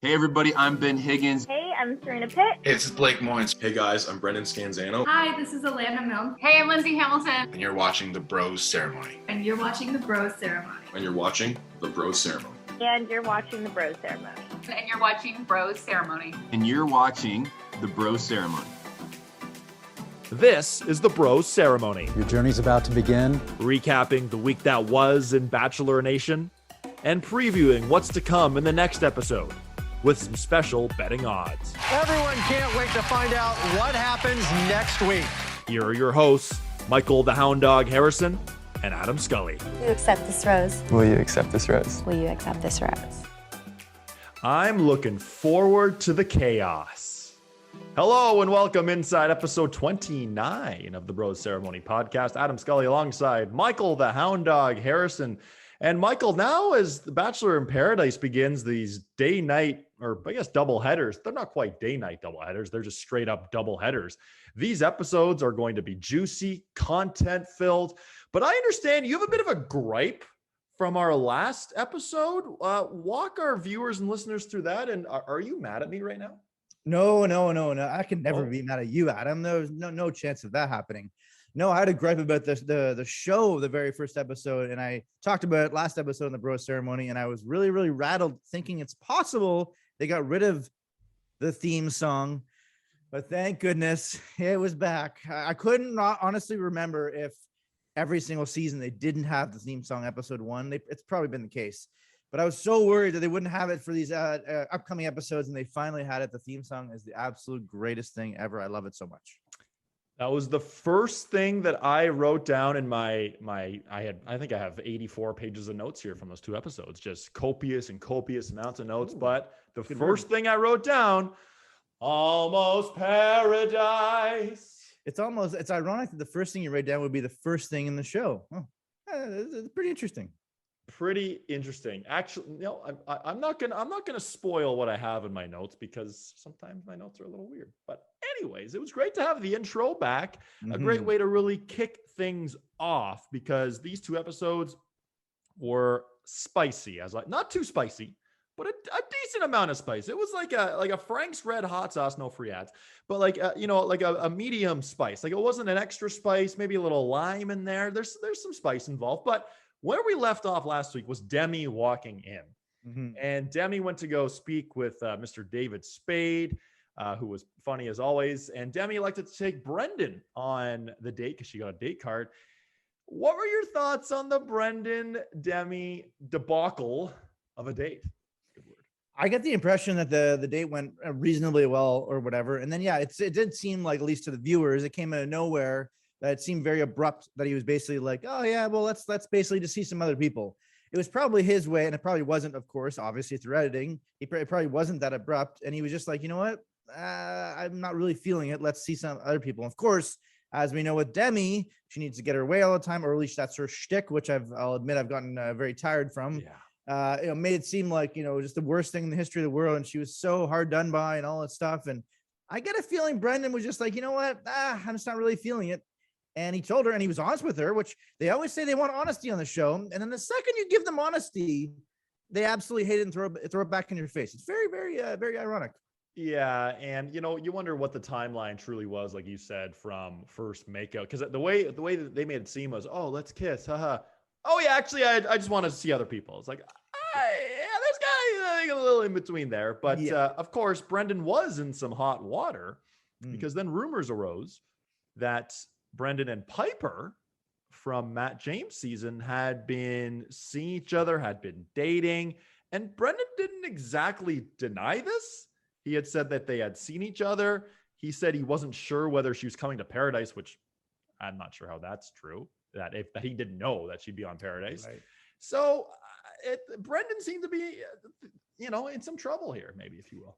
Hey everybody, I'm Ben Higgins. Hey, I'm Serena Pitt. Hey, this is Blake Moynes. Hey guys, I'm Brendan Scanzano. Hi, this is Alana Milne. Hey, I'm Lindsay Hamilton. And you're watching The Bros Ceremony. And you're watching The Bros Ceremony. And you're watching The Bros Ceremony. And you're watching The Bros Ceremony. And you're watching Bros Ceremony. And you're watching The Bros Ceremony. This is The Bros Ceremony. Your journey's about to begin. Recapping the week that was in Bachelor Nation and previewing what's to come in the next episode with some special betting odds. Everyone can't wait to find out what happens next week. Here are your hosts, Michael the Hound Dog Harrison and Adam Scully. Will you accept this rose? Will you accept this rose? Will you accept this rose? I'm looking forward to the chaos. Hello and welcome inside episode 29 of the Bros Ceremony podcast. Adam Scully alongside Michael the Hound Dog Harrison. And Michael, now as The Bachelor in Paradise begins these day-night, or I guess double headers, they're not quite day-night double headers, they're just straight up double headers. These episodes are going to be juicy, content-filled, but I understand you have a bit of a gripe from our last episode. Walk our viewers and listeners through that, and are you mad at me right now? No. I can never be mad at you, Adam. There's no chance of that happening. No, I had a gripe about the show, the very first episode, and I talked about it last episode in the Bro Ceremony, and I was really, really rattled thinking it's possible they got rid of the theme song, but thank goodness it was back. I couldn't not honestly remember if every single season they didn't have the theme song episode one. It's probably been the case, but I was so worried that they wouldn't have it for these upcoming episodes, and they finally had it. The theme song is the absolute greatest thing ever. I love it so much. That was the first thing that I wrote down in I think I have 84 pages of notes here from those two episodes, just copious amounts of notes. But the first thing I wrote down, almost paradise. It's ironic that the first thing you write down would be the first thing in the show. Oh, it's pretty interesting. Actually, no, I'm not gonna spoil what I have in my notes because sometimes my notes are a little weird. But anyways, it was great to have the intro back. A great way to really kick things off because these two episodes were spicy. Not too spicy, but a decent amount of spice. It was like a Frank's Red Hot Sauce, no free ads, but like a medium spice. Like it wasn't an extra spice, maybe a little lime in there. There's some spice involved, but where we left off last week was Demi walking in. And Demi went to go speak with Mr. David Spade, who was funny as always. And Demi elected to take Brendan on the date because she got a date card. What were your thoughts on the Brendan-Demi debacle of a date? Good word. I get the impression that the date went reasonably well or whatever. And then, yeah, it did seem like, at least to the viewers, it came out of nowhere. That it seemed very abrupt that he was basically like, oh yeah, well, let's basically just see some other people. It was probably his way, and it probably wasn't, of course, obviously through editing. It probably wasn't that abrupt. And he was just like, you know what? I'm not really feeling it. Let's see some other people. And of course, as we know with Demi, she needs to get her way all the time, or at least that's her shtick, which I'll admit I've gotten very tired from. Yeah. Made it seem like, just the worst thing in the history of the world. And she was so hard done by and all that stuff. And I get a feeling Brendan was just like, you know what? I'm just not really feeling it. And he told her, and he was honest with her, which they always say they want honesty on the show. And then the second you give them honesty, they absolutely hate it and throw it back in your face. It's very, very, very ironic. Yeah, and you wonder what the timeline truly was, like you said, from first makeout. Because the way that they made it seem was, oh, let's kiss, haha. Oh yeah, actually, I just want to see other people. It's like, there's kind of a little in between there. But yeah. Of course, Brendan was in some hot water because then rumors arose that Brendan and Piper from Matt James' season had been seeing each other, had been dating, and Brendan didn't exactly deny this. He had said that they had seen each other. He said he wasn't sure whether she was coming to Paradise, which I'm not sure how that's true, that he didn't know that she'd be on Paradise. Right. So Brendan seemed to be, in some trouble here, maybe, if you will.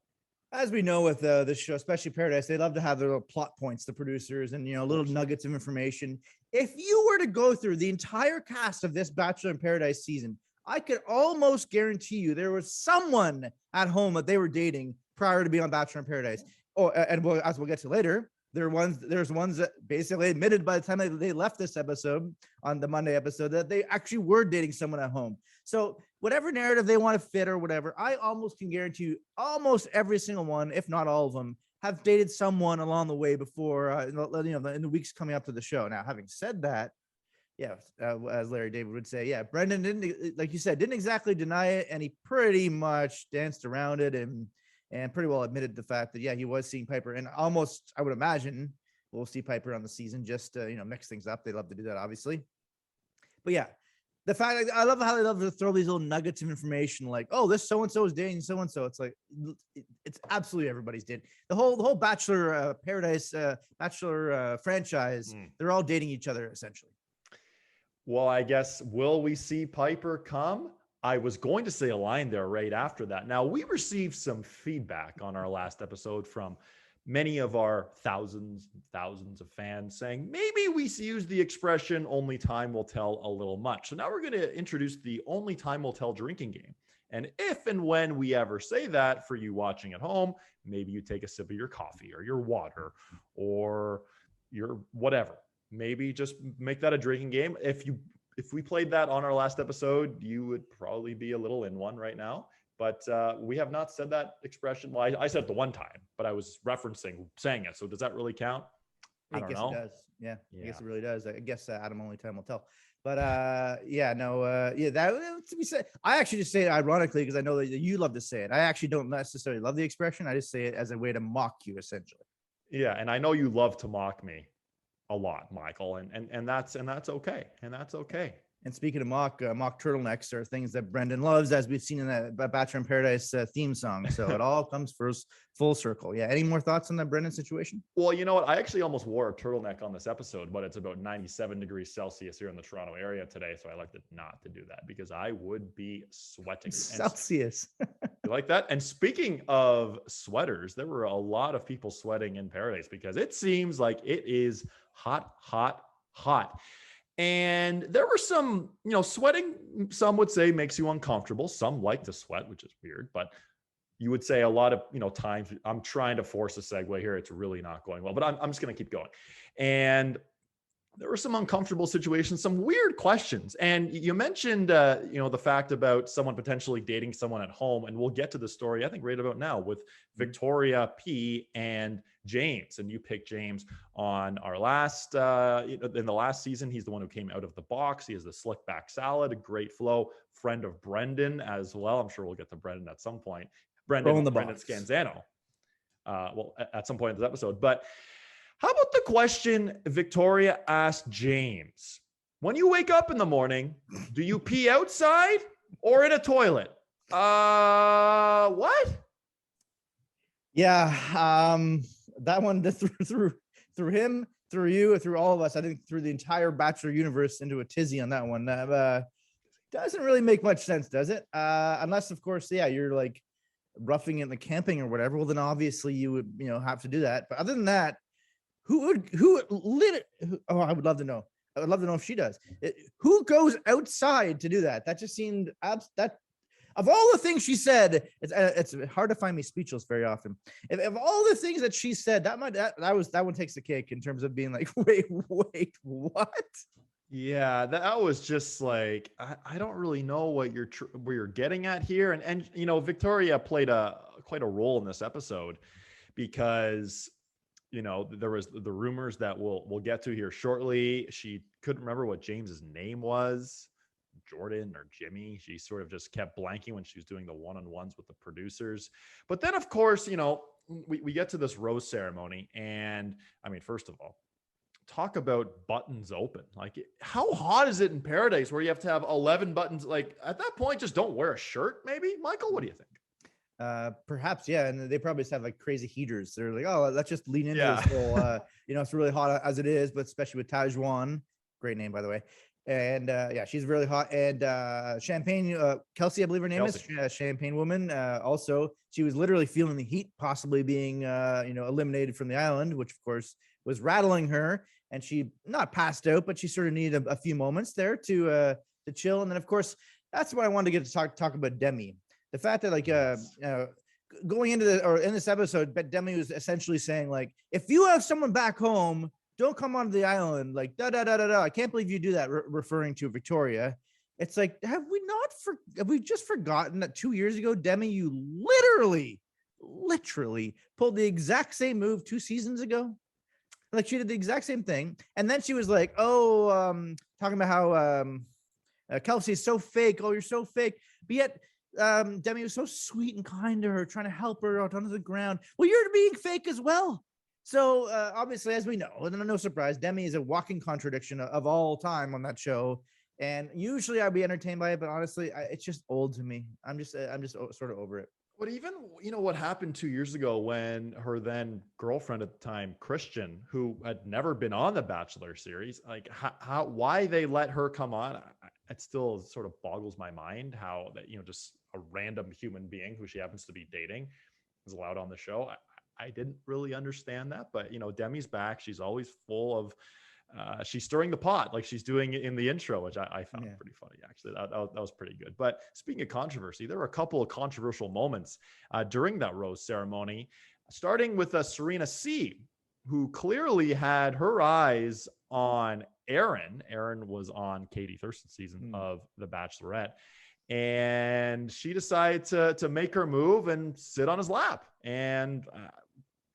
As we know with this show, especially Paradise, they love to have their little plot points, the producers, and, little nuggets of information. If you were to go through the entire cast of this Bachelor in Paradise season, I could almost guarantee you there was someone at home that they were dating prior to being on Bachelor in Paradise. Oh, and as we'll get to later, there's ones that basically admitted by the time they left this episode on the Monday episode that they actually were dating someone at home. So whatever narrative they want to fit or whatever, I almost can guarantee you almost every single one, if not all of them, have dated someone along the way before, in the weeks coming up to the show. Now, having said that, yeah, as Larry David would say, yeah, Brendan didn't, like you said, didn't exactly deny it, and he pretty much danced around it and pretty well admitted the fact that, yeah, he was seeing Piper, and almost, I would imagine, we'll see Piper on the season just to, mix things up. They love to do that, obviously. But yeah, the fact, I love how they love to throw these little nuggets of information like, oh, this so-and-so is dating so-and-so. It's like, it's absolutely everybody's dating. The whole Bachelor Paradise, Bachelor franchise, they're all dating each other, essentially. Well, I guess, will we see Piper come? I was going to say a line there right after that. Now, we received some feedback on our last episode from many of our thousands of fans saying, maybe we use the expression only time will tell a little much. So now we're going to introduce the only time will tell drinking game. And if and when we ever say that, for you watching at home, maybe you take a sip of your coffee or your water or your whatever. Maybe just make that a drinking game. If we played that on our last episode, you would probably be a little in one right now. But we have not said that expression. Well, I said it the one time, but I was saying it. So does that really count? I don't know. It does. Yeah, I guess it really does. I guess Adam, only time will tell. But that to be said. I actually just say it ironically because I know that you love to say it. I actually don't necessarily love the expression. I just say it as a way to mock you, essentially. Yeah, and I know you love to mock me a lot, Michael, and that's okay. And that's okay. And speaking of mock turtlenecks are things that Brendan loves, as we've seen in that Bachelor in Paradise theme song. So it all comes full circle. Yeah. Any more thoughts on that Brendan situation? Well, you know what? I actually almost wore a turtleneck on this episode, but it's about 97 degrees Celsius here in the Toronto area today. So I elected not to do that because I would be sweating. Celsius. You like that? And speaking of sweaters, there were a lot of people sweating in Paradise because it seems like it is hot, hot, hot. And there were some, sweating, some would say makes you uncomfortable. Some like to sweat, which is weird, but you would say a lot of, times I'm trying to force a segue here. It's really not going well, but I'm just going to keep going. And there were some uncomfortable situations, some weird questions. And you mentioned, the fact about someone potentially dating someone at home. And we'll get to the story, I think, right about now with Victoria P and James. And you picked James on our last, in the last season. He's the one who came out of the box. He has the slick back salad, a great flow, friend of Brendan as well. I'm sure we'll get to Brendan at some point. Brendan Scanzano. At some point in this episode. But how about the question Victoria asked James? When you wake up in the morning, do you pee outside or in a toilet? What? Yeah, that one threw him, through you, through all of us. I think through the entire Bachelor universe into a tizzy on that one. Doesn't really make much sense, does it? Unless, of course, you're like roughing it in the camping or whatever. Well, then obviously you would, have to do that. But other than that, who lit it? Oh, I would love to know. I would love to know if she does. Who goes outside to do that? That just seemed that. Of all the things she said, it's hard to find me speechless very often. If all the things that she said, that one takes the cake in terms of being like, wait, what? Yeah, that was just like, I don't really know what where you're getting at here. And Victoria played quite a role in this episode because, there was the rumors that we'll get to here shortly. She couldn't remember what James's name was, Jordan or Jimmy. She sort of just kept blanking when she was doing the one-on-ones with the producers. But then, of course, we get to this rose ceremony. And I mean, first of all, talk about buttons open. Like, how hot is it in Paradise where you have to have 11 buttons? Like, at that point, just don't wear a shirt, maybe. Michael, what do you think? Perhaps, yeah. And they probably just have like crazy heaters. They're like, oh, let's just lean into this whole, it's really hot as it is, but especially with Tajwan, great name, by the way. And she's really hot. And Champagne, Kelsey, I believe her name is Champagne Woman. Also, she was literally feeling the heat, possibly being, eliminated from the island, which of course was rattling her. And she not passed out, but she sort of needed a few moments there to chill. And then, of course, that's what I wanted to get to talk about Demi. The fact that going into in this episode, but Demi was essentially saying like, if you have someone back home, don't come onto the island. Like da da da da da. I can't believe you do that. Referring to Victoria. It's like, have we just forgotten that 2 years ago, Demi, you literally pulled the exact same move 2 seasons ago? Like she did the exact same thing. And then she was like, talking about how Kelsey's so fake. Oh, you're so fake. But yet Demi was so sweet and kind to her, trying to help her out onto the ground. Well, you're being fake as well. So obviously, as we know, and no surprise, Demi is a walking contradiction of all time on that show. And usually I'd be entertained by it, but honestly, it's just old to me. I'm just sort of over it. But even, what happened 2 years ago when her then girlfriend at the time, Christian, who had never been on the Bachelor series, like why they let her come on, it still sort of boggles my mind how that, just a random human being who she happens to be dating is allowed on the show. I didn't really understand that, but Demi's back. She's always full of, she's stirring the pot like she's doing in the intro, which I found pretty funny, actually. That was pretty good. But speaking of controversy, there were a couple of controversial moments during that rose ceremony, starting with Serena C, who clearly had her eyes on Aaron. Aaron was on Katie Thurston's season of The Bachelorette, and she decided to make her move and sit on his lap. And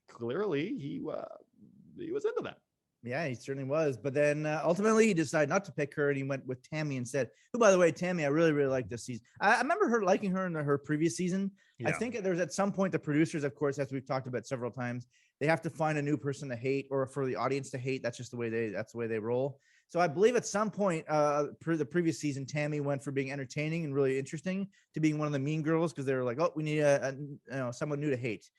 clearly he was into that. Yeah, he certainly was. But then ultimately he decided not to pick her, and he went with Tammy instead. Who, by the way, Tammy, I really, really like this season. I remember her liking her in her previous season. Yeah. I think there's at some point the producers, of course, as we've talked about several times, they have to find a new person to hate or for the audience to hate. That's just the way they roll. So I believe at some point the previous season, Tammy went from being entertaining and really interesting to being one of the mean girls because they were like, oh, we need someone new to hate.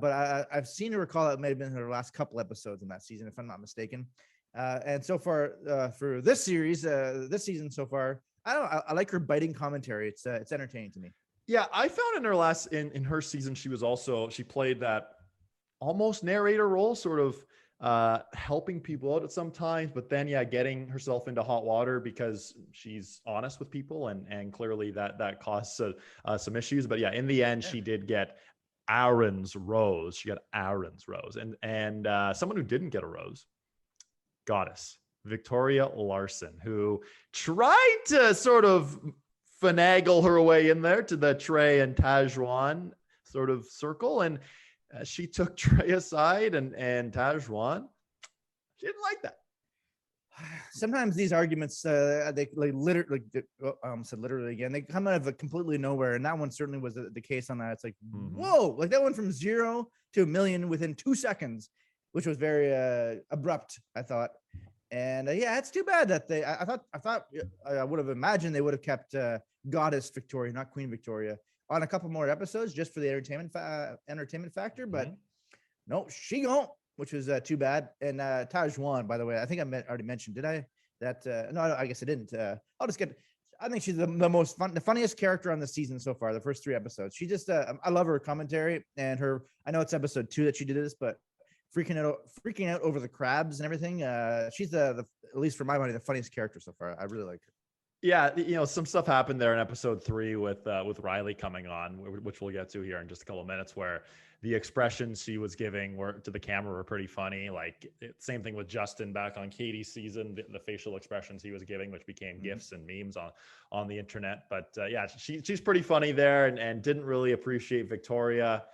But I've seen her recall it may have been her last couple episodes in that season, if I'm not mistaken. And so far for this series, this season so far, I like her biting commentary. It's entertaining to me. Yeah, I found in her in her season, she played that almost narrator role, sort of helping people out at some times, but then getting herself into hot water because she's honest with people, and clearly that caused some issues. But in the end, she did get Aaron's rose. She got Aaron's rose, and someone who didn't get a rose, Goddess Victoria Larson, who tried to sort of finagle her way in there to the Trey and Tajwan sort of circle, and she took Trey aside, and Tajwan, she didn't like that. Sometimes these arguments, they literally, I almost said literally again, they come out of completely nowhere. And that one certainly was the case on that. It's like, whoa, like that went from 0 to 1 million within 2 seconds, which was very abrupt, I thought. And it's too bad that I thought I would have imagined they would have kept Goddess Victoria, not Queen Victoria, on a couple more episodes just for the entertainment factor. But no, she don't. Which was too bad. And Tajwan, by the way, I think I already mentioned, did I? No, I guess I didn't. I think she's the funniest character on the season so far, the first 3 episodes. She just, I love her commentary and I know it's episode 2 that she did this, but freaking out over the crabs and everything. She's the at least for my money, the funniest character so far. I really like her. Yeah, some stuff happened there in episode 3 with Riley coming on, which we'll get to here in just a couple of minutes, where the expressions she was giving to the camera were pretty funny. Like same thing with Justin back on Katie's season, the facial expressions he was giving, which became GIFs and memes on the internet. But she's pretty funny there, and didn't really appreciate Victoria,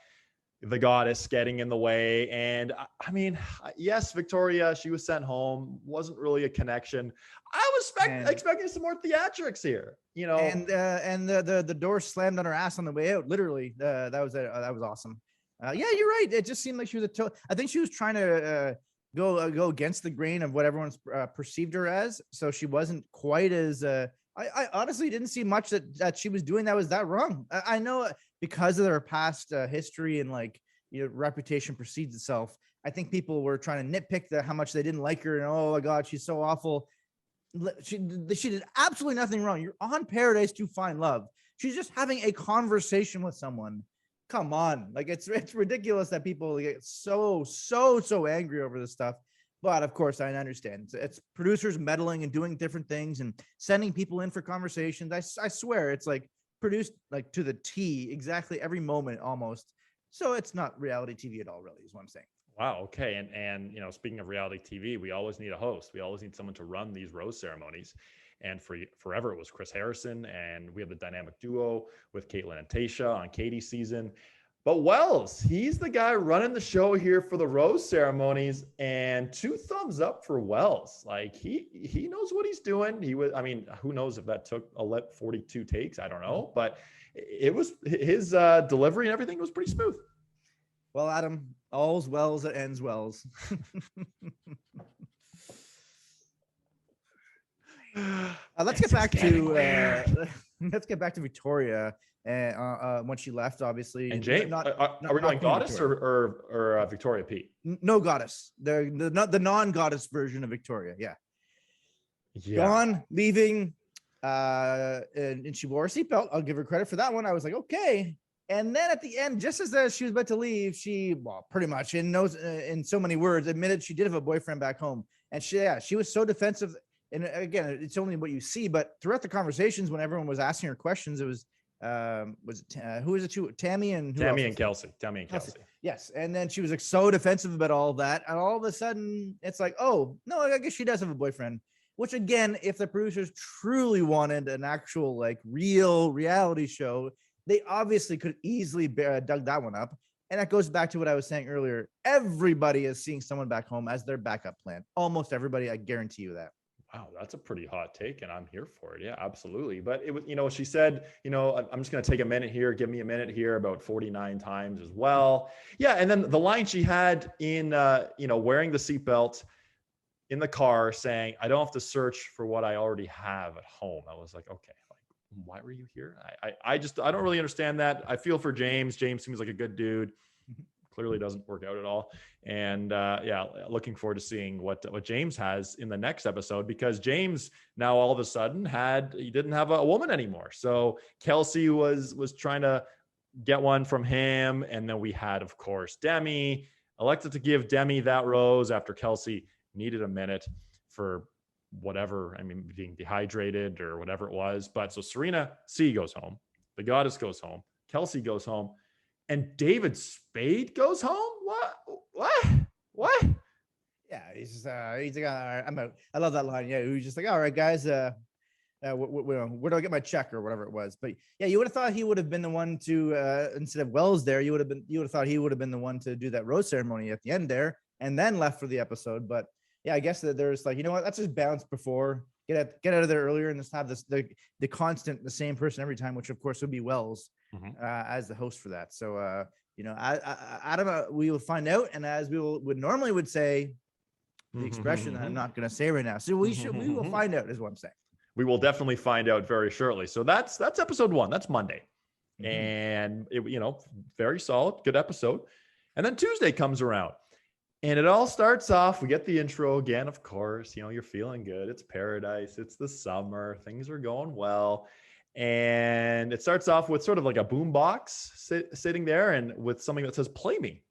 the Goddess, getting in the way. And I mean, yes, Victoria, she was sent home, wasn't really a connection. I was expecting some more theatrics here, And the door slammed on her ass on the way out. Literally, that was awesome. You're right. It just seemed like she was I think she was trying to go against the grain of what everyone's perceived her as. So she wasn't quite as. I honestly didn't see much that she was doing that was that wrong. I know because of her past history and reputation precedes itself. I think people were trying to nitpick how much they didn't like her, and oh my God, she's so awful. She did absolutely nothing wrong. You're on Paradise to find love. She's just having a conversation with someone. Come on, it's ridiculous that people get so angry over this stuff. But of course, I understand it's producers meddling and doing different things and sending people in for conversations. I swear, it's like produced like to the T, exactly every moment almost. So it's not reality TV at all, really, is what I'm saying. Wow. Okay. And speaking of reality TV, we always need a host. We always need someone to run these rose ceremonies. And forever it was Chris Harrison, and we have the dynamic duo with Caitlin and Tasha on Katie's season. But Wells, he's the guy running the show here for the rose ceremonies, and 2 thumbs up for Wells. Like he knows what he's doing. Who knows if that took 42 takes? I don't know, but it was his delivery and everything was pretty smooth. Well, Adam, all's wells that ends wells. Let's get back to Victoria and when she left, obviously. And James, are we going Goddess or Victoria P? No, Goddess. The non-Goddess version of Victoria. Yeah. Gone, leaving, and she wore a seatbelt. I'll give her credit for that one. I was like, okay. And then at the end, just as she was about to leave, she pretty much in so many words admitted she did have a boyfriend back home. And she was so defensive. And again, it's only what you see, but throughout the conversations, when everyone was asking her questions, it was who was it to Tammy and Kelsey. Yes. And then she was like so defensive about all of that. And all of a sudden it's like, oh no, I guess she does have a boyfriend, which again, if the producers truly wanted an actual like real reality show, they obviously could easily dug that one up. And that goes back to what I was saying earlier. Everybody is seeing someone back home as their backup plan. Almost everybody. I guarantee you that. Wow, that's a pretty hot take, and I'm here for it. Yeah, absolutely. But it was, she said, I'm just going to take a minute here, give me a minute here, about 49 times as well. Yeah, and then the line she had in, wearing the seatbelt in the car, saying, "I don't have to search for what I already have at home." I was like, okay, why were you here? I don't really understand that. I feel for James. James seems like a good dude. Clearly doesn't work out at all. And looking forward to seeing what James has in the next episode, because James now all of a sudden he didn't have a woman anymore. So Kelsey was trying to get one from him. And then we had, of course, Demi elected to give Demi that rose after Kelsey needed a minute for whatever, being dehydrated or whatever it was. But so Serena C goes home, the goddess goes home, Kelsey goes home, and David Spade goes home. What? Yeah, he's like, all right, I'm out. I love that line. Yeah, he was just like, all right, guys, where do I get my check or whatever it was? But yeah, you would have thought he would have been the one to instead of Wells there, you would have thought he would have been the one to do that rose ceremony at the end there, and then left for the episode. But yeah, I guess that there's like, you know what? Let's just bounce before, get out of there earlier, and just have the constant, the same person every time, which of course would be Wells as the host for that. So Adam, we will find out, and as we would normally say, the expression that I'm not going to say right now. So we will find out, is what I'm saying. We will definitely find out very shortly. So that's episode 1. That's Monday, and it, very solid, good episode. And then Tuesday comes around. And it all starts off, we get the intro again, of course, you're feeling good. It's paradise. It's the summer. Things are going well. And it starts off with sort of like a boom box sitting there and with something that says play me.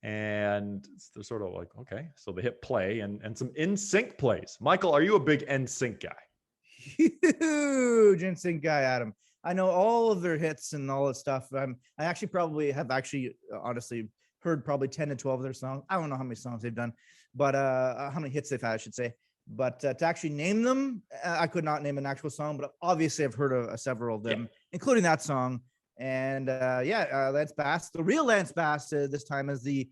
And they're sort of like, okay. So they hit play and some NSYNC plays. Michael, are you a big NSYNC guy? Huge NSYNC guy, Adam. I know all of their hits and all that stuff. I actually probably have honestly heard probably 10 to 12 of their songs. I don't know how many songs they've done, but how many hits they've had, I should say. But to actually name them, I could not name an actual song, but obviously I've heard of several of them, including that song. And Lance Bass, the real Lance Bass this time is the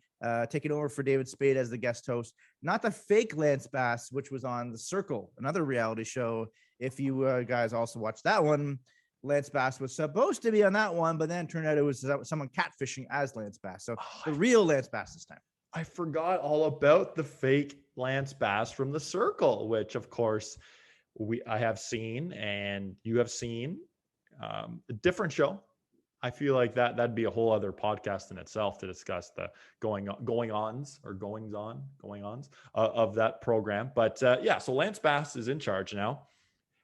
taking over for David Spade as the guest host, not the fake Lance Bass, which was on The Circle, another reality show. If you guys also watched that one, Lance Bass was supposed to be on that one, but then it turned out it was someone catfishing as Lance Bass. So the real Lance Bass this time. I forgot all about the fake Lance Bass from The Circle, which of course I have seen and you have seen. A different show. I feel like that'd be a whole other podcast in itself to discuss the going-ons of that program. But so Lance Bass is in charge now.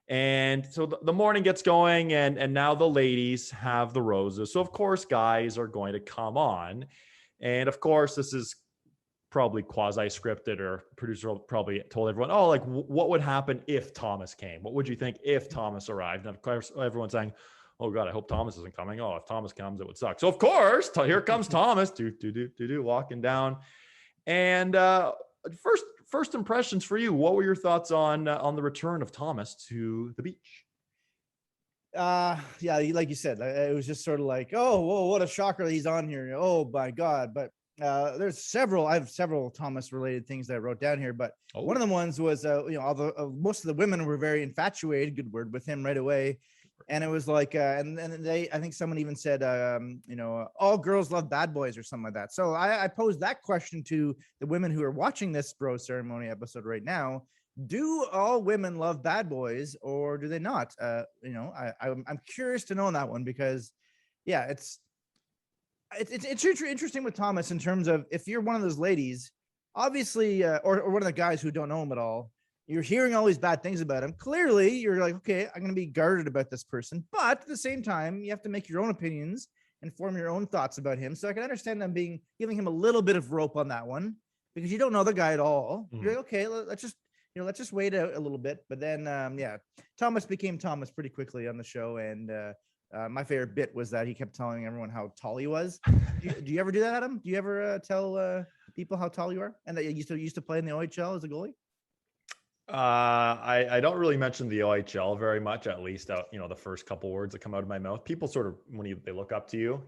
And so the morning gets going and now the ladies have the roses. So of course, guys are going to come on. And of course, this is probably quasi-scripted, or producer probably told everyone, oh, like what would happen if Thomas came? What would you think if Thomas arrived? And of course, everyone's saying, oh God, I hope Thomas isn't coming. Oh, if Thomas comes, it would suck. So of course, here comes Thomas, walking down. And first impressions for you. What were your thoughts on the return of Thomas to the beach? Yeah, like you said, it was just sort of like, oh, whoa, what a shocker that he's on here. Oh my God. But I have several Thomas related things that I wrote down here, but one of the ones was, most of the women were very infatuated, good word, with him right away. And it was like, and I think someone even said, all girls love bad boys or something like that. So I posed that question to the women who are watching this bro ceremony episode right now. Do all women love bad boys or do they not? I'm curious to know on that one because, yeah, it's interesting with Thomas in terms of if you're one of those ladies, obviously, or one of the guys who don't know him at all, you're hearing all these bad things about him. Clearly, you're like, okay, I'm going to be guarded about this person. But at the same time, you have to make your own opinions and form your own thoughts about him. So I can understand them giving him a little bit of rope on that one because you don't know the guy at all. You're like, okay, let's just wait a little bit. But then, Thomas became Thomas pretty quickly on the show. And my favorite bit was that he kept telling everyone how tall he was. Do you ever do that, Adam? Do you ever tell people how tall you are and that you used to play in the OHL as a goalie? I don't really mention the OHL very much, at least, the first couple words that come out of my mouth. People sort of, when they look up to you,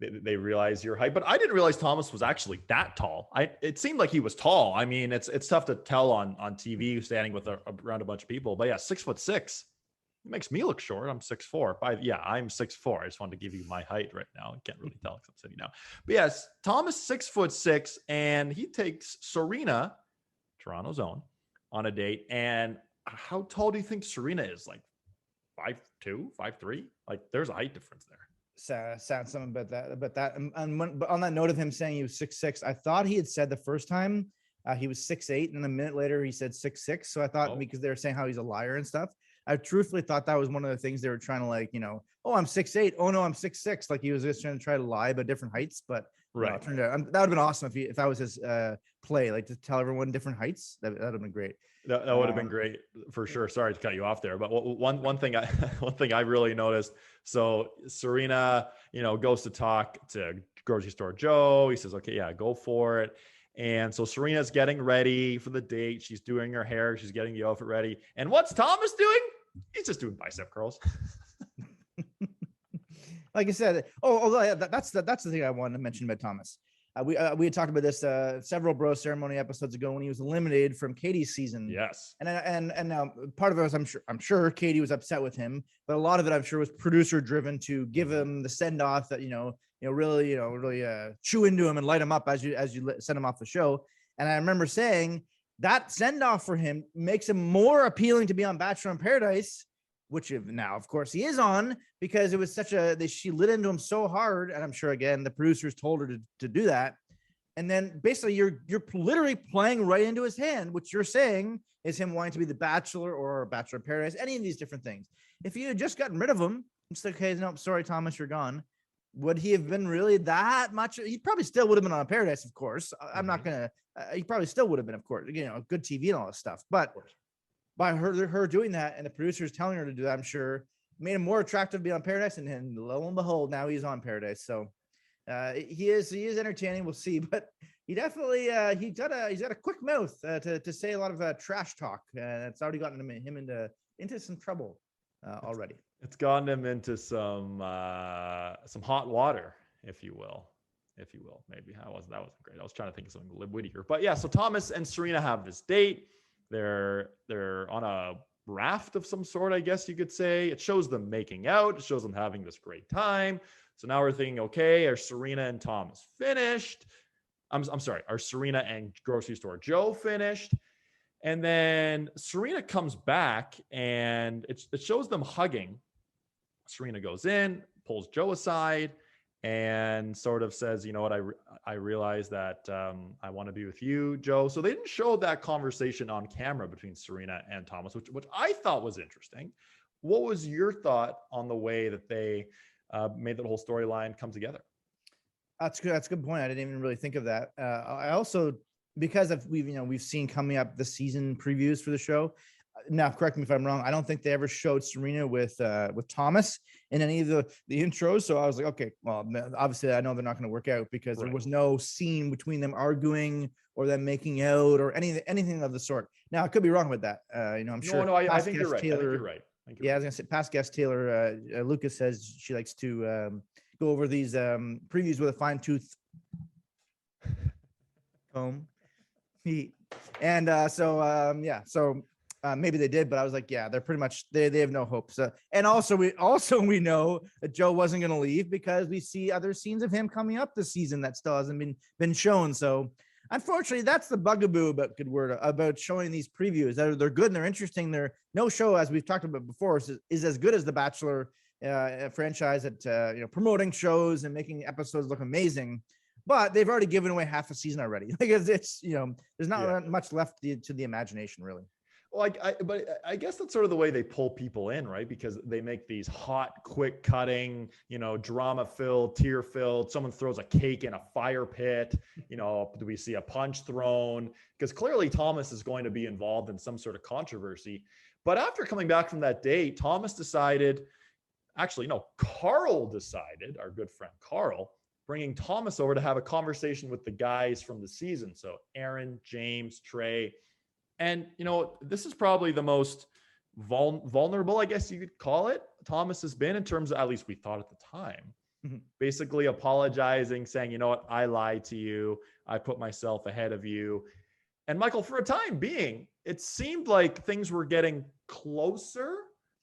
they realize your height, but I didn't realize Thomas was actually that tall. It seemed like he was tall. I mean, it's tough to tell on TV standing with around a bunch of people, but yeah, 6'6". It makes me look short. I'm 6'4". I'm 6'4". I just wanted to give you my height right now. I can't really tell because I'm sitting now. But yes, Thomas 6'6", and he takes Serena, Toronto's own, on a date. And how tall do you think Serena is? Like 5'2", 5'3"? Like there's a height difference there. Sound something about that. And on that note of him saying he was 6'6", I thought he had said the first time he was 6'8", and a minute later he said 6'6". So I thought because they were saying how he's a liar and stuff, I truthfully thought that was one of the things they were trying to like, oh, I'm 6'8". Oh no, I'm 6'6". Like he was just trying to lie about different heights. But right, it turned out that would have been awesome if that was his play, like to tell everyone different heights. That would have been great. That would have been great for sure. Sorry to cut you off there, but one thing I really noticed. So Serena, goes to talk to grocery store Joe. He says, "Okay, yeah, go for it." And so Serena's getting ready for the date. She's doing her hair. She's getting the outfit ready. And what's Thomas doing? He's just doing bicep curls. Like I said, that's the thing I wanted to mention about Thomas. We had talked about this several bro ceremony episodes ago when he was eliminated from Katie's season. Yes. And now part of it was I'm sure Katie was upset with him, but a lot of it I'm sure was producer driven to give him the send off that really chew into him and light him up as you send him off the show. And I remember saying that send off for him makes him more appealing to be on Bachelor in Paradise, which now of course he is on, because it was she lit into him so hard. And I'm sure again, the producers told her to do that. And then basically you're literally playing right into his hand, which you're saying is him wanting to be the Bachelor or Bachelor in Paradise, any of these different things. If you had just gotten rid of him, it's like, okay, no, sorry, Thomas, you're gone. Would he have been really that much? He probably still would have been on Paradise, of course. I'm not gonna. He probably still would have been, of course. Good TV and all this stuff. But by her doing that and the producers telling her to do that, I'm sure made him more attractive to be on Paradise. And lo and behold, now he's on Paradise. So he is entertaining. We'll see, but he definitely he's got a quick mouth to say a lot of trash talk. It's already gotten him into some trouble already. It's gotten him into some hot water, if you will. Maybe that wasn't great. I was trying to think of something wittier, but yeah. So Thomas and Serena have this date. They're on a raft of some sort, I guess you could say. It shows them making out. It shows them having this great time. So now we're thinking, okay, are Serena and Thomas finished? I'm sorry, are Serena and grocery store Joe finished? And then Serena comes back and it shows them hugging. Serena goes in, pulls Joe aside, and sort of says, you know what, I realize that I want to be with you, Joe. So they didn't show that conversation on camera between Serena and Thomas, which I thought was interesting. What was your thought on the way that they made that whole storyline come together? That's good. That's a good point. I didn't even really think of that. I also, because we've seen coming up the season previews for the show, now correct me if I'm wrong, I don't think they ever showed Serena with Thomas in any of the intros. So I was like, okay, well, obviously I know they're not going to work out because there was no scene between them arguing or them making out or anything of the sort. Now I could be wrong with that. I'm sure. No, I think you're right. I think you're right. Yeah, I was gonna say past guest Taylor Lucas says she likes to go over these previews with a fine tooth comb. So maybe they did, but I was like, yeah, they're pretty much they have no hope. So, and also we know that Joe wasn't going to leave because we see other scenes of him coming up this season that still hasn't been shown. So unfortunately, that's the bugaboo about showing these previews. They're good and they're interesting. They're no show, as we've talked about before, is as good as the Bachelor franchise at promoting shows and making episodes look amazing. But they've already given away half a season already because it's there's not much left to the imagination really. Well, but I guess that's sort of the way they pull people in, right? Because they make these hot, quick cutting, drama-filled, tear-filled. Someone throws a cake in a fire pit. Do we see a punch thrown? Because clearly Thomas is going to be involved in some sort of controversy. But after coming back from that date, Thomas decided, Carl decided, our good friend Carl, bringing Thomas over to have a conversation with the guys from the season. So Aaron, James, Trey. And, this is probably the most vulnerable, I guess you could call it, Thomas has been in terms of, at least we thought at the time, basically apologizing, saying, you know what, I lied to you. I put myself ahead of you. And Michael, for a time being, it seemed like things were getting closer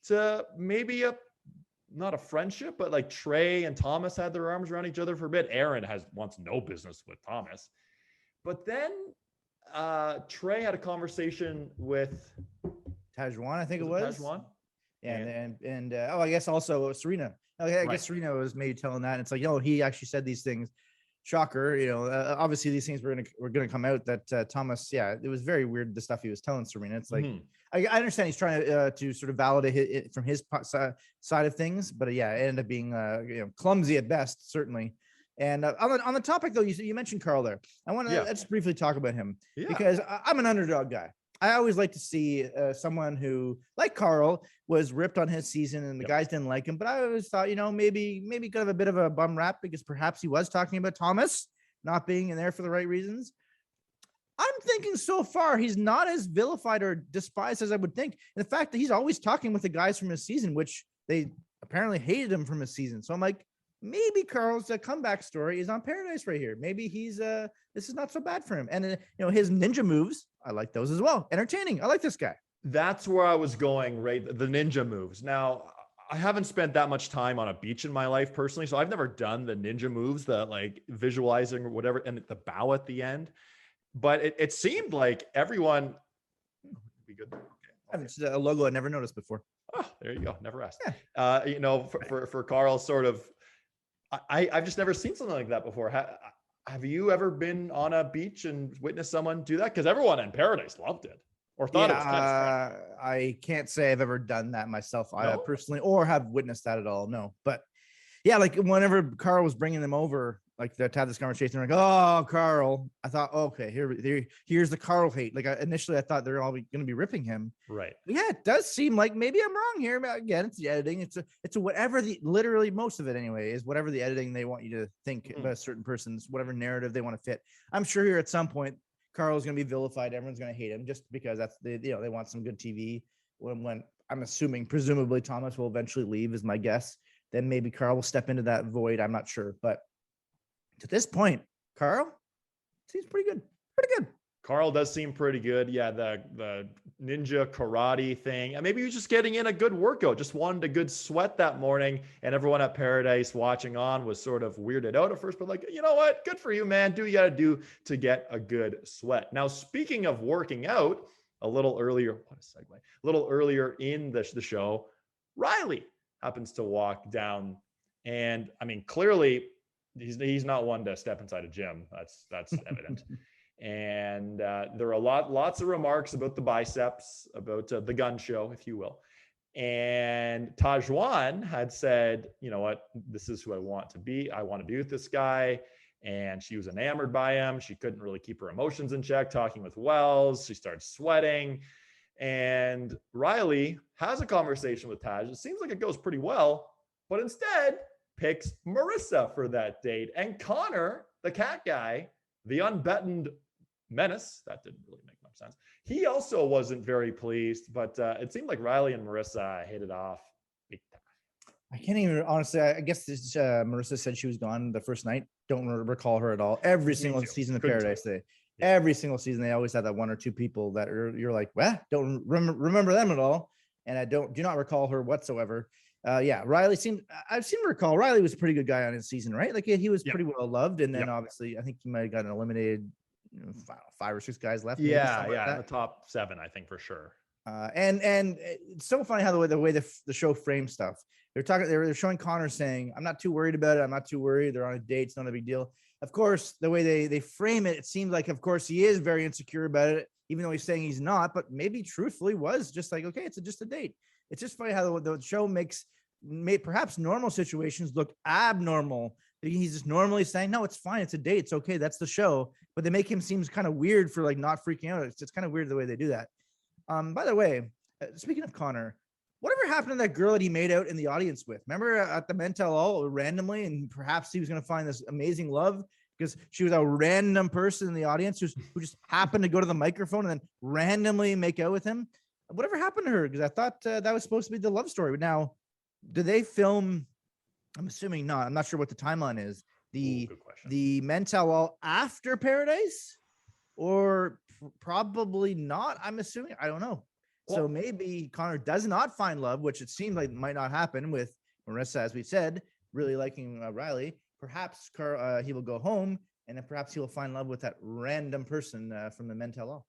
to maybe not a friendship, but like Trey and Thomas had their arms around each other for a bit. Aaron wants no business with Thomas. But then Trey had a conversation with Tajwan, I think it was. Tajwan. And I guess also Serena. Okay, I guess Serena was maybe telling that. And it's like, he actually said these things. Shocker, obviously these things were gonna come out that Thomas, it was very weird the stuff he was telling Serena. It's like I understand he's trying to sort of validate it from his side of things, but it ended up being clumsy at best, certainly. And on the topic though, you mentioned Carl there. I want to just briefly talk about him because I'm an underdog guy. I always like to see someone who, like Carl, was ripped on his season and the guys didn't like him. But I always thought, maybe could have a bit of a bum rap because perhaps he was talking about Thomas not being in there for the right reasons. I'm thinking so far he's not as vilified or despised as I would think. And the fact that he's always talking with the guys from his season, which they apparently hated him from his season. So I'm like, maybe Carl's comeback story is on Paradise right here. Maybe he's this is not so bad for him. And his ninja moves, I like those as well. Entertaining. I like this guy. That's where I was going, right? The ninja moves. Now, I haven't spent that much time on a beach in my life personally, so I've never done the ninja moves, the like visualizing or whatever, and the bow at the end. But it seemed like everyone be good. Okay. It's a logo I never noticed before. Oh, there you go. Never asked. Yeah. For Carl, sort of. I've just never seen something like that before. Have you ever been on a beach and witnessed someone do that? Because everyone in Paradise loved it or thought it was kind of funny. I can't say I've ever done that myself personally or have witnessed that at all. No, but like whenever Carl was bringing them over, like to have this conversation, they're like, "Oh, Carl." I thought, okay, here's the Carl hate. Like initially, I thought they're all going to be ripping him. Right. But it does seem like maybe I'm wrong here. But again, it's the editing. It's a whatever literally most of it anyway is whatever the editing they want you to think about a certain person's whatever narrative they want to fit. I'm sure here at some point Carl's going to be vilified. Everyone's going to hate him just because that's they want some good TV. When I'm assuming presumably Thomas will eventually leave is my guess. Then maybe Carl will step into that void. I'm not sure, but to this point, Carl seems pretty good. Carl does seem pretty good. Yeah, the ninja karate thing. And maybe he was just getting in a good workout, just wanted a good sweat that morning. And everyone at Paradise watching on was sort of weirded out at first, but like, you know what? Good for you, man. Do what you got to do to get a good sweat. Now, speaking of working out, a little earlier in the show, Riley happens to walk down. And I mean, clearly he's not one to step inside a gym. That's evident. And there are lots of remarks about the biceps, about the gun show, if you will. And Tajwan had said, you know what, this is who I want to be. I want to be with this guy. And she was enamored by him. She couldn't really keep her emotions in check, talking with Wells. She started sweating. And Riley has a conversation with Taj. It seems like it goes pretty well, but instead picks Marissa for that date. And Connor, the cat guy, the unbuttoned menace, that didn't really make much sense. He also wasn't very pleased, but it seemed like Riley and Marissa hit it off big time. I can't even honestly. I guess this, Marissa said she was gone the first night. Don't recall her at all. Every single season of Paradise, every single season they always have that one or two people that you're like, well, don't remember them at all, and I do not recall her whatsoever. Yeah, Riley seemed. I've seen recall Riley was a pretty good guy on his season, right? Like he was pretty well loved, and then obviously I think he might have gotten eliminated. 5 or 6 guys left. Yeah, in the top 7, I think for sure. And it's so funny how the way the show frames stuff. They're showing Connor saying, "I'm not too worried about it. I'm not too worried. They're on a date. It's not a big deal." Of course, the way they frame it, it seems like, of course, he is very insecure about it, even though he's saying he's not. But maybe truthfully was just like, okay, it's just a date. It's just funny how the show makes perhaps normal situations look abnormal. He's just normally saying, no, it's fine. It's a date. It's okay. That's the show. But they make him seem kind of weird for like not freaking out. It's kind of weird the way they do that. By the way, speaking of Connor, whatever happened to that girl that he made out in the audience with? Remember at the Mental All randomly, and perhaps he was going to find this amazing love because she was a random person in the audience who just happened to go to the microphone and then randomly make out with him. Whatever happened to her? Because I thought that was supposed to be the love story. But now, do they film? I'm assuming not. I'm not sure what the timeline is. The Mental All after Paradise, or probably not. I'm assuming. I don't know. Well, so maybe Connor does not find love, which it seems like might not happen with Marissa, as we said, really liking Riley. Perhaps he will go home, and then perhaps he will find love with that random person from the Mental All.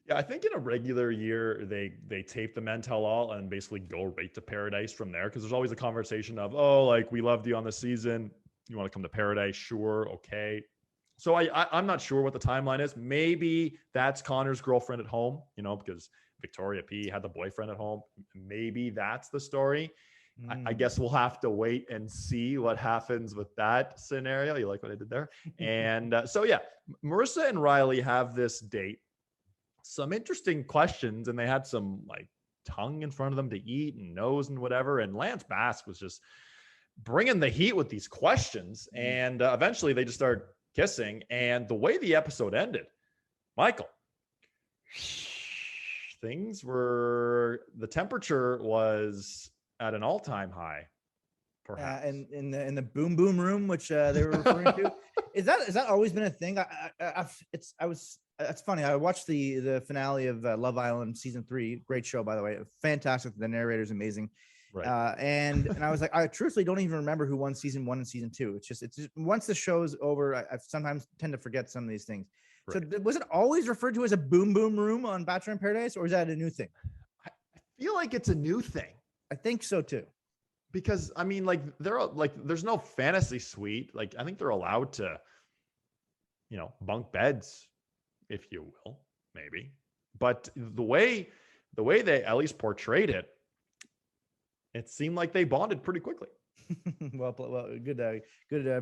Yeah, I think in a regular year, they tape the Men Tell All and basically go right to Paradise from there, because there's always a conversation of, oh, like, we loved you on the season. You want to come to Paradise? Sure. Okay. So I'm not sure what the timeline is. Maybe that's Connor's girlfriend at home, because Victoria P had the boyfriend at home. Maybe that's the story. I guess we'll have to wait and see what happens with that scenario. You like what I did there? And so, yeah, Marissa and Riley have this date. Some interesting questions, and they had some like tongue in front of them to eat and nose and whatever. And Lance Bass was just bringing the heat with these questions. And eventually they just started kissing. And the way the episode ended, Michael, the temperature was at an all-time high. Perhaps. And in the boom boom room, which they were referring to, is that always been a thing? It's funny. I watched the finale of Love Island season 3. Great show, by the way. Fantastic. The narrator's amazing. Right. And I was like, I truthfully don't even remember who won season 1 and season 2. It's just once the show's over, I sometimes tend to forget some of these things. Right. So was it always referred to as a boom boom room on Bachelor in Paradise, or is that a new thing? I feel like it's a new thing. I think so too. Because I mean, like, there's no fantasy suite. Like, I think they're allowed to, bunk beds, if you will, maybe. But the way they at least portrayed it, it seemed like they bonded pretty quickly. well, good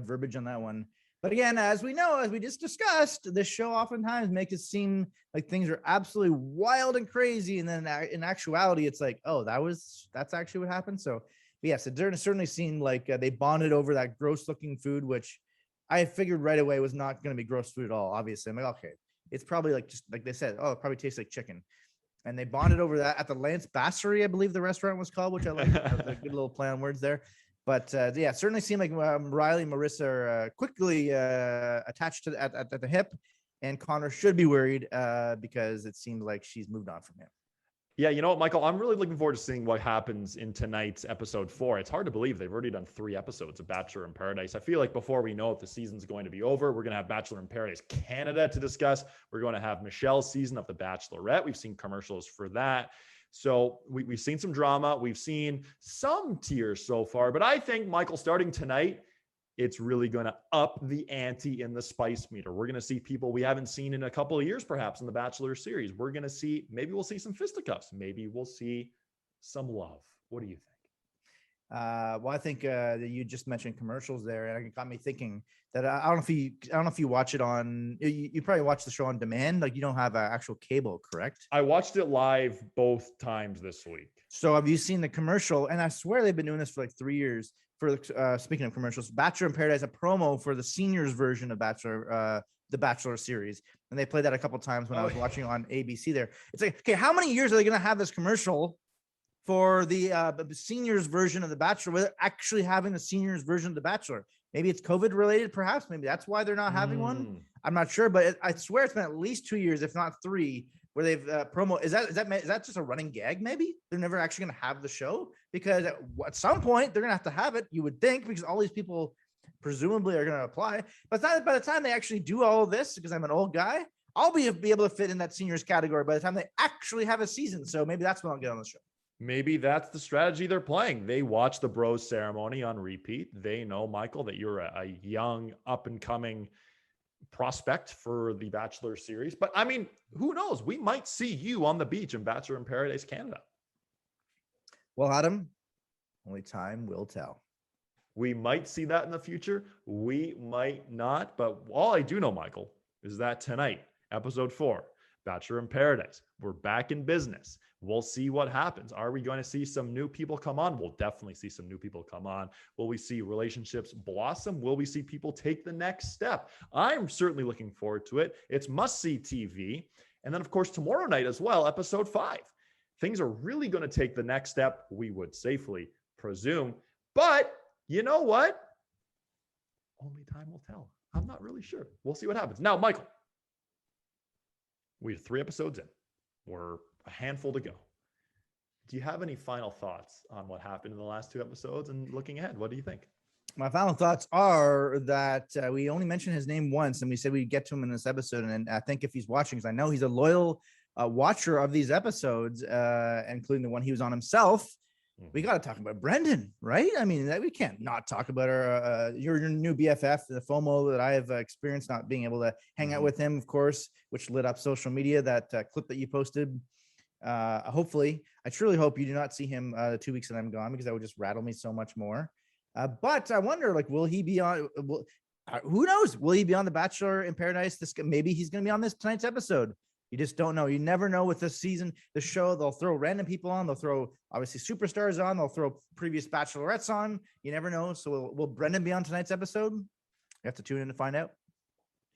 verbiage on that one. But again, as we know, as we just discussed, this show oftentimes makes it seem like things are absolutely wild and crazy, and then in actuality, it's like, oh, that's actually what happened. So yes, it certainly seemed like they bonded over that gross-looking food, which I figured right away was not going to be gross food at all. Obviously, I'm like, okay, it's probably like, just like they said, oh, it probably tastes like chicken. And they bonded over that at the Lance Bassery, I believe the restaurant was called, which I like. A good little play on words there. But yeah, it certainly seemed like Riley and Marissa are quickly attached to at the hip, and Connor should be worried because it seems like she's moved on from him. Yeah, you know what, Michael? I'm really looking forward to seeing what happens in tonight's episode 4. It's hard to believe they've already done 3 episodes of Bachelor in Paradise. I feel like before we know if the season's going to be over, we're going to have Bachelor in Paradise Canada to discuss. We're going to have Michelle's season of The Bachelorette. We've seen commercials for that. So we've seen some drama. We've seen some tears so far. But I think, Michael, starting tonight, it's really going to up the ante in the spice meter. We're going to see people we haven't seen in a couple of years, perhaps, in the Bachelor series. We're going to see, maybe we'll see some fisticuffs. Maybe we'll see some love. What do you think? Well, I think that you just mentioned commercials there, and it got me thinking that I don't know if you watch it on. You probably watch the show on demand. Like you don't have actual cable, correct? I watched it live both times this week. So have you seen the commercial? And I swear they've been doing this for like 3 years. For speaking of commercials, Bachelor in Paradise, a promo for the seniors version of Bachelor, the Bachelor series, and they played that a couple times when I was watching on ABC. There, it's like, okay, how many years are they going to have this commercial for the seniors version of the Bachelor without actually having the seniors version of the Bachelor? Maybe it's COVID related, perhaps. Maybe that's why they're not having one. I'm not sure, but I swear it's been at least 2 years, if not 3, where they've promo. Is that just a running gag? Maybe they're never actually going to have the show, because at some point they're going to have it, you would think, because all these people presumably are going to apply. But by the time they actually do all of this, because I'm an old guy, I'll be able to fit in that seniors category by the time they actually have a season. So maybe that's when I'll get on the show. Maybe that's the strategy they're playing. They watch the bros ceremony on repeat. They know, Michael, that you're a young, up and coming prospect for the Bachelor series. But I mean, who knows? We might see you on the beach in Bachelor in Paradise, Canada. Well, Adam, only time will tell. We might see that in the future. We might not. But all I do know, Michael, is that tonight, episode 4, Bachelor in Paradise, we're back in business. We'll see what happens. Are we going to see some new people come on? We'll definitely see some new people come on. Will we see relationships blossom? Will we see people take the next step? I'm certainly looking forward to it. It's must-see TV. And then, of course, tomorrow night as well, episode 5. Things are really going to take the next step, we would safely presume. But you know what? Only time will tell. I'm not really sure. We'll see what happens. Now, Michael, we're 3 episodes in. We're a handful to go. Do you have any final thoughts on what happened in the last 2 episodes and looking ahead? What do you think? My final thoughts are that we only mentioned his name once, and we said we'd get to him in this episode. And I think if he's watching, because I know he's a loyal watcher of these episodes, including the one he was on himself, we got to talk about Brendan, right? I mean, we can't not talk about your new BFF, the FOMO that I have experienced, not being able to hang out with him, of course, which lit up social media. That clip that you posted. Hopefully, I truly hope you do not see him the 2 weeks that I'm gone, because that would just rattle me so much more. But I wonder, like, will he be on? Who knows? Will he be on the Bachelor in Paradise? Maybe he's going to be on this tonight's episode. You just don't know. You never know with this season, the show. They'll throw random people on. They'll throw obviously superstars on. They'll throw previous bachelorettes on. You never know. So will Brendan be on tonight's episode? You have to tune in to find out.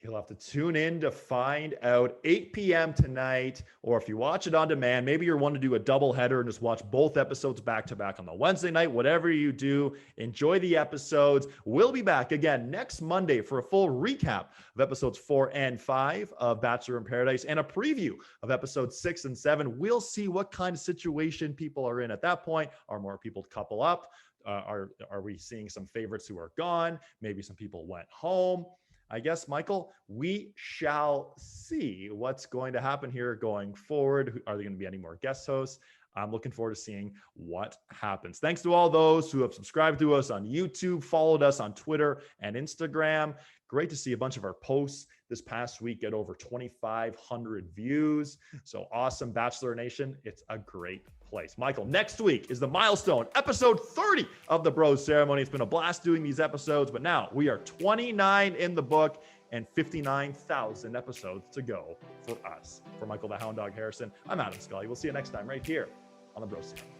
You'll have to tune in to find out. 8 p.m. tonight, or if you watch it on demand, maybe you're one to do a double header and just watch both episodes back to back on the Wednesday night. Whatever you do, enjoy the episodes. We'll be back again next Monday for a full recap of episodes 4 and 5 of Bachelor in Paradise and a preview of episodes 6 and 7. We'll see what kind of situation people are in at that point. Are more people couple up? Are we seeing some favorites who are gone? Maybe some people went home. I guess, Michael, we shall see what's going to happen here going forward. Are there going to be any more guest hosts? I'm looking forward to seeing what happens. Thanks to all those who have subscribed to us on YouTube, followed us on Twitter and Instagram. Great to see a bunch of our posts this past week get over 2,500 views. So awesome, Bachelor Nation. It's a great place. Michael, next week is the milestone, episode 30 of the Bros Ceremony. It's been a blast doing these episodes, but now we are 29 in the book and 59,000 episodes to go for us. For Michael the Hound Dog Harrison, I'm Adam Scully. We'll see you next time right here on the Bros Ceremony.